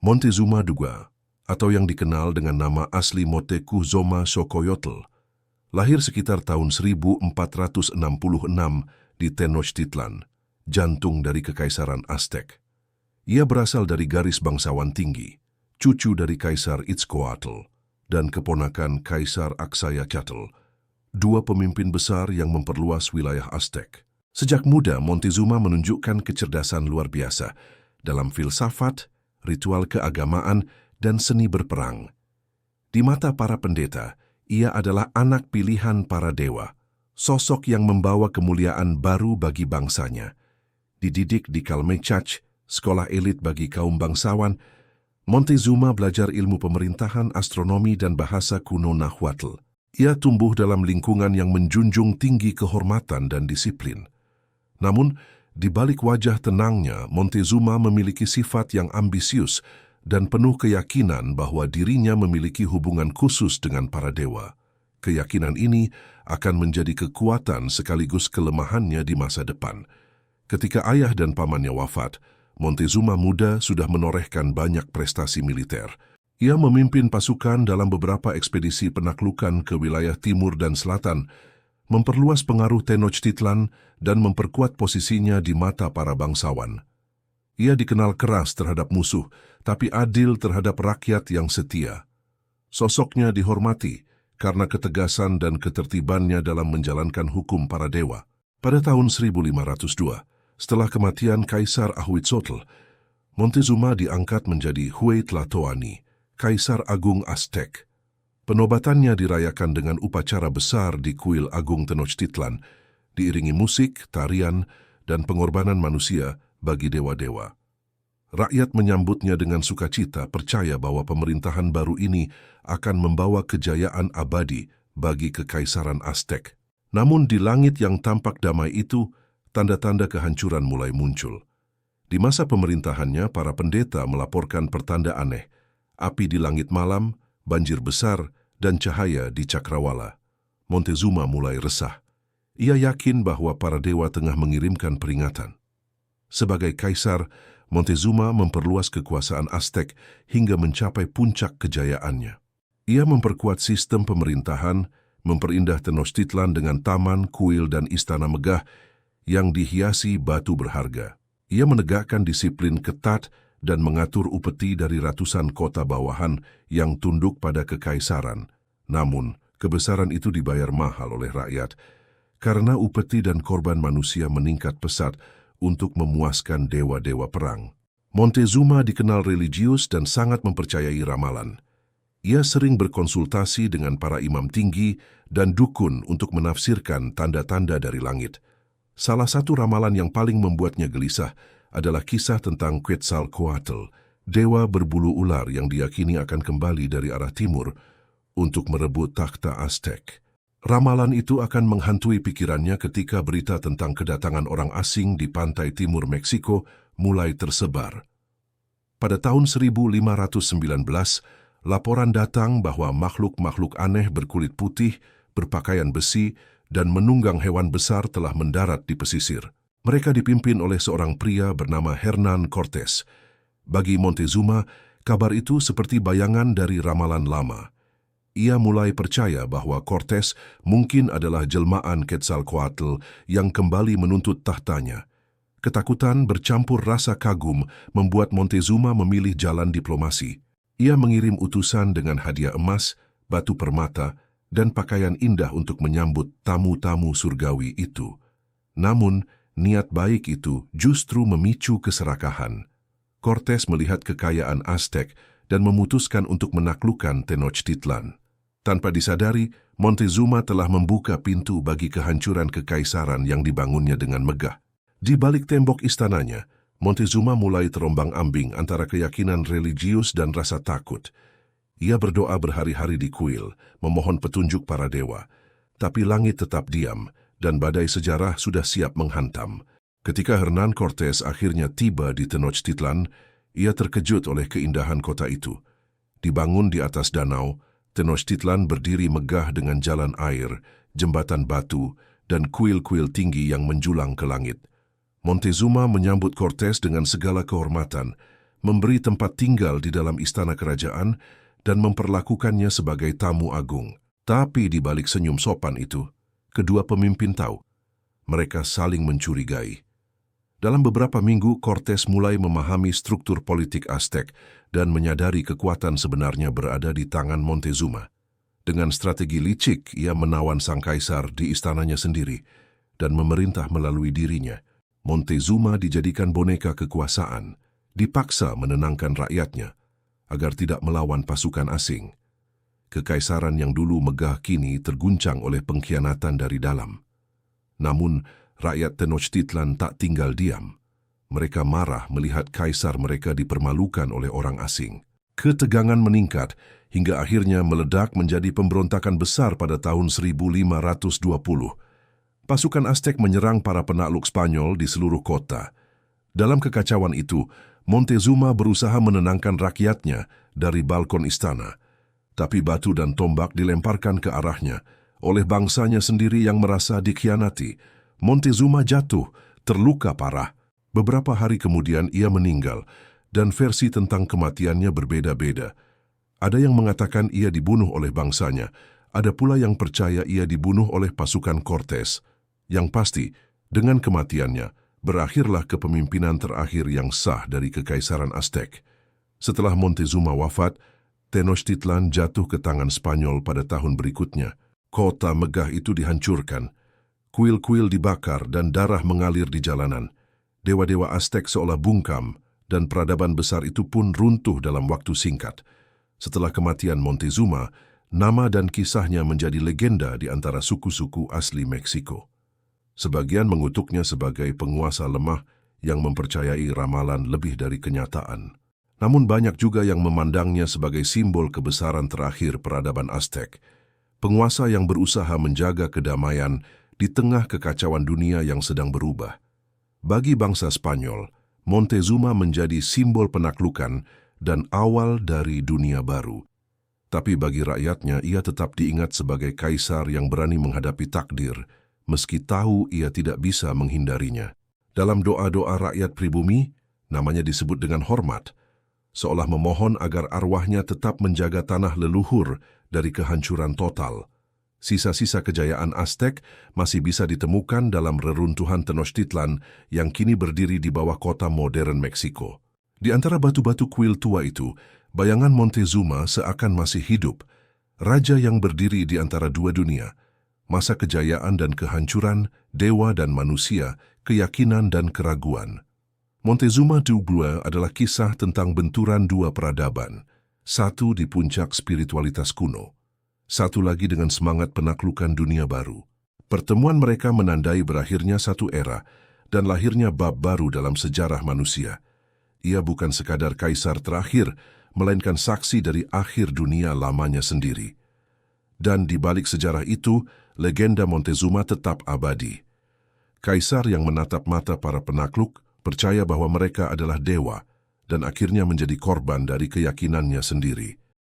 Montezuma II, atau yang dikenal dengan nama asli Moctezuma Xocoyotl, lahir sekitar tahun 1466 di Tenochtitlan, jantung dari Kekaisaran Aztec. Ia berasal dari garis bangsawan tinggi, cucu dari Kaisar Itzcoatl dan keponakan Kaisar Axayacatl, dua pemimpin besar yang memperluas wilayah Aztec. Sejak muda, Montezuma menunjukkan kecerdasan luar biasa dalam filsafat, ritual keagamaan, dan seni berperang. Di mata para pendeta, ia adalah anak pilihan para dewa, sosok yang membawa kemuliaan baru bagi bangsanya. Dididik di Calmechach, sekolah elit bagi kaum bangsawan, Montezuma belajar ilmu pemerintahan, astronomi, dan bahasa kuno Nahuatl. Ia tumbuh dalam lingkungan yang menjunjung tinggi kehormatan dan disiplin. Namun, di balik wajah tenangnya, Montezuma memiliki sifat yang ambisius dan penuh keyakinan bahwa dirinya memiliki hubungan khusus dengan para dewa. Keyakinan ini akan menjadi kekuatan sekaligus kelemahannya di masa depan. Ketika ayah dan pamannya wafat, Montezuma muda sudah menorehkan banyak prestasi militer. Ia memimpin pasukan dalam beberapa ekspedisi penaklukan ke wilayah timur dan selatan, memperluas pengaruh Tenochtitlan dan memperkuat posisinya di mata para bangsawan. Ia dikenal keras terhadap musuh, tapi adil terhadap rakyat yang setia. Sosoknya dihormati karena ketegasan dan ketertibannya dalam menjalankan hukum para dewa. Pada tahun 1502, setelah kematian Kaisar Ahuitzotl, Montezuma diangkat menjadi Huaytlatoani, Kaisar Agung Aztec. Penobatannya dirayakan dengan upacara besar di Kuil Agung Tenochtitlan, diiringi musik, tarian, dan pengorbanan manusia bagi dewa-dewa. Rakyat menyambutnya dengan sukacita, percaya bahwa pemerintahan baru ini akan membawa kejayaan abadi bagi Kekaisaran Aztec. Namun di langit yang tampak damai itu, tanda-tanda kehancuran mulai muncul. Di masa pemerintahannya, para pendeta melaporkan pertanda aneh, api di langit malam, banjir besar, dan cahaya di cakrawala. Montezuma mulai resah. Ia yakin bahwa para dewa tengah mengirimkan peringatan. Sebagai kaisar, Montezuma memperluas kekuasaan Aztec hingga mencapai puncak kejayaannya. Ia memperkuat sistem pemerintahan, memperindah Tenochtitlan dengan taman, kuil, dan istana megah yang dihiasi batu berharga. Ia menegakkan disiplin ketat dan mengatur upeti dari ratusan kota bawahan yang tunduk pada kekaisaran. Namun, kebesaran itu dibayar mahal oleh rakyat, karena upeti dan korban manusia meningkat pesat untuk memuaskan dewa-dewa perang. Montezuma dikenal religius dan sangat mempercayai ramalan. Ia sering berkonsultasi dengan para imam tinggi dan dukun untuk menafsirkan tanda-tanda dari langit. Salah satu ramalan yang paling membuatnya gelisah adalah kisah tentang Quetzalcoatl, dewa berbulu ular yang diyakini akan kembali dari arah timur untuk merebut takhta Aztec. Ramalan itu akan menghantui pikirannya ketika berita tentang kedatangan orang asing di pantai timur Meksiko mulai tersebar. Pada tahun 1519, laporan datang bahwa makhluk-makhluk aneh berkulit putih, berpakaian besi, dan menunggang hewan besar telah mendarat di pesisir. Mereka dipimpin oleh seorang pria bernama Hernán Cortés. Bagi Montezuma, kabar itu seperti bayangan dari ramalan lama. Ia mulai percaya bahwa Cortés mungkin adalah jelmaan Quetzalcoatl yang kembali menuntut tahtanya. Ketakutan bercampur rasa kagum membuat Montezuma memilih jalan diplomasi. Ia mengirim utusan dengan hadiah emas, batu permata, dan pakaian indah untuk menyambut tamu-tamu surgawi itu. Namun, niat baik itu justru memicu keserakahan. Cortés melihat kekayaan Aztec dan memutuskan untuk menaklukkan Tenochtitlan. Tanpa disadari, Montezuma telah membuka pintu bagi kehancuran kekaisaran yang dibangunnya dengan megah. Di balik tembok istananya, Montezuma mulai terombang-ambing antara keyakinan religius dan rasa takut. Ia berdoa berhari-hari di kuil, memohon petunjuk para dewa. Tapi langit tetap diam, dan badai sejarah sudah siap menghantam. Ketika Hernán Cortés akhirnya tiba di Tenochtitlan, ia terkejut oleh keindahan kota itu. Dibangun di atas danau, Tenochtitlan berdiri megah dengan jalan air, jembatan batu, dan kuil-kuil tinggi yang menjulang ke langit. Montezuma menyambut Cortés dengan segala kehormatan, memberi tempat tinggal di dalam istana kerajaan, dan memperlakukannya sebagai tamu agung. Tapi di balik senyum sopan itu, kedua pemimpin tahu, mereka saling mencurigai. Dalam beberapa minggu, Cortes mulai memahami struktur politik Aztec dan menyadari kekuatan sebenarnya berada di tangan Montezuma. Dengan strategi licik, ia menawan sang kaisar di istananya sendiri dan memerintah melalui dirinya. Montezuma dijadikan boneka kekuasaan, dipaksa menenangkan rakyatnya agar tidak melawan pasukan asing. Kekaisaran yang dulu megah kini terguncang oleh pengkhianatan dari dalam. Namun, rakyat Tenochtitlan tak tinggal diam. Mereka marah melihat kaisar mereka dipermalukan oleh orang asing. Ketegangan meningkat hingga akhirnya meledak menjadi pemberontakan besar pada tahun 1520. Pasukan Aztec menyerang para penakluk Spanyol di seluruh kota. Dalam kekacauan itu, Montezuma berusaha menenangkan rakyatnya dari balkon istana. Tapi batu dan tombak dilemparkan ke arahnya oleh bangsanya sendiri yang merasa dikhianati. Montezuma jatuh, terluka parah. Beberapa hari kemudian ia meninggal, dan versi tentang kematiannya berbeda-beda. Ada yang mengatakan ia dibunuh oleh bangsanya, ada pula yang percaya ia dibunuh oleh pasukan Cortes. Yang pasti, dengan kematiannya, berakhirlah kepemimpinan terakhir yang sah dari Kekaisaran Aztec. Setelah Montezuma wafat, Tenochtitlan jatuh ke tangan Spanyol pada tahun berikutnya. Kota megah itu dihancurkan. Kuil-kuil dibakar dan darah mengalir di jalanan. Dewa-dewa Aztec seolah bungkam, dan peradaban besar itu pun runtuh dalam waktu singkat. Setelah kematian Montezuma, nama dan kisahnya menjadi legenda di antara suku-suku asli Meksiko. Sebagian mengutuknya sebagai penguasa lemah yang mempercayai ramalan lebih dari kenyataan. Namun banyak juga yang memandangnya sebagai simbol kebesaran terakhir peradaban Aztec. Penguasa yang berusaha menjaga kedamaian di tengah kekacauan dunia yang sedang berubah. Bagi bangsa Spanyol, Montezuma menjadi simbol penaklukan dan awal dari dunia baru. Tapi bagi rakyatnya, ia tetap diingat sebagai kaisar yang berani menghadapi takdir, meski tahu ia tidak bisa menghindarinya. Dalam doa-doa rakyat pribumi, namanya disebut dengan hormat, seolah memohon agar arwahnya tetap menjaga tanah leluhur dari kehancuran total. Sisa-sisa kejayaan Aztec masih bisa ditemukan dalam reruntuhan Tenochtitlan yang kini berdiri di bawah kota modern Meksiko. Di antara batu-batu kuil tua itu, bayangan Montezuma seakan masih hidup, raja yang berdiri di antara dua dunia, masa kejayaan dan kehancuran, dewa dan manusia, keyakinan dan keraguan. Montezuma II adalah kisah tentang benturan dua peradaban, satu di puncak spiritualitas kuno, satu lagi dengan semangat penaklukan dunia baru. Pertemuan mereka menandai berakhirnya satu era dan lahirnya bab baru dalam sejarah manusia. Ia bukan sekadar kaisar terakhir, melainkan saksi dari akhir dunia lamanya sendiri. Dan di balik sejarah itu, legenda Montezuma tetap abadi. Kaisar yang menatap mata para penakluk, percaya bahwa mereka adalah dewa, dan akhirnya menjadi korban dari keyakinannya sendiri.